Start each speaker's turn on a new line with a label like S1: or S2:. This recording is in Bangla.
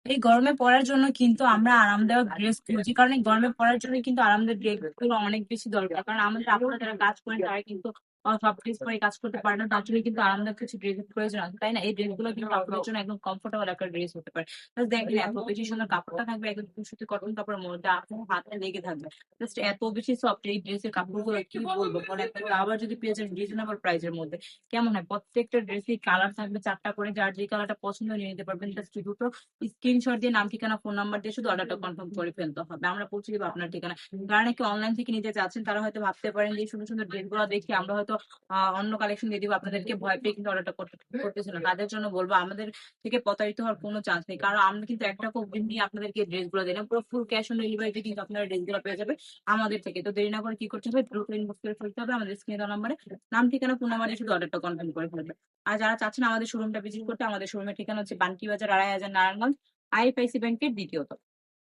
S1: এই গরমে পড়ার জন্য কিন্তু আমরা আরামদায়ক ড্রেস খুঁজি, কারণ এই গরমে পড়ার জন্য কিন্তু আরামদায়ক ড্রেস গুলো অনেক বেশি দরকার। কারণ আমাদের আপনারা যারা কাজ করেন তারা কিন্তু সব ড্রেস পরে কাজ করতে পারে না, তার জন্য কিন্তু আরামদায়ক কিছু ড্রেসের প্রয়োজন আছে, তাই না? এই ড্রেস গুলো কিন্তু আপনাদের জন্য একদম কমফোর্টেবল একটা ড্রেস হতে পারে। জাস্ট দেখেন এত বেশি সুন্দর কাপড়টা থাকবে, একদম সুতি কটন কাপড়ের মধ্যে আপনার হাতে লেগে থাকবে। জাস্ট এত বেশি সফট এই ড্রেসের কাপড়গুলো, কি বলবো বলেন? আবার যদি পেয়ে যান রিজনেবল প্রাইসের মধ্যে, কেমন হয়? প্রত্যেকটা ড্রেসের কালার থাকবে চারটা করে, যার যে কালারটা পছন্দ নিয়ে নিতে পারবেন। জাস্ট দুটো স্ক্রিনশট দিয়ে নাম ঠিকানা ফোন নাম্বার দিয়ে শুধু অর্ডারটা কনফার্ম করে ফেলতে হবে, আমরা পৌঁছে দেবো আপনার ঠিকানা। যারা নাকি অনলাইন থেকে নিতে চাচ্ছেন তারা হয়তো ভাবতে পারেন যে এই সুন্দর সুন্দর ড্রেস গুলো দেখে আমরা হয়তো অন্য কালেকশন দিয়ে দিবো, আপনাদেরকে ভয় পেয়ে কিন্তু অর্ডারটা করতেছে না। তাদের জন্য বলবো আমাদের থেকে প্রতারিত হওয়ার কোনো চান্স নেই, কারণ আমরা কিন্তু একটা অগ্রিম দিয়ে আপনাদেরকে ড্রেস গুলো দিই না, পুরো ফুল ক্যাশ অন ডেলিভারিতে কিন্তু আপনারা ড্রেস গুলো পেয়ে যাবে আমাদের থেকে। তো দেরি না করে কি করতে হবে, দ্রুত ইনবক্স করে ফেলতে হবে আমাদের স্ক্রিনে দেওয়া নাম্বারে, নাম ঠিকানা ফোন নাম্বারে শুধু অর্ডারটা কনফার্ম করে ফেলবে। আর যারা চাচ্ছেন আমাদের শোরুমটা ভিজিট করতে, আমাদের শোরুমের ঠিকানা হচ্ছে বান্টি বাজার 2,500 নারায়ণগঞ্জ, আইএফআইসি ব্যাংকের দ্বিতীয় তলা।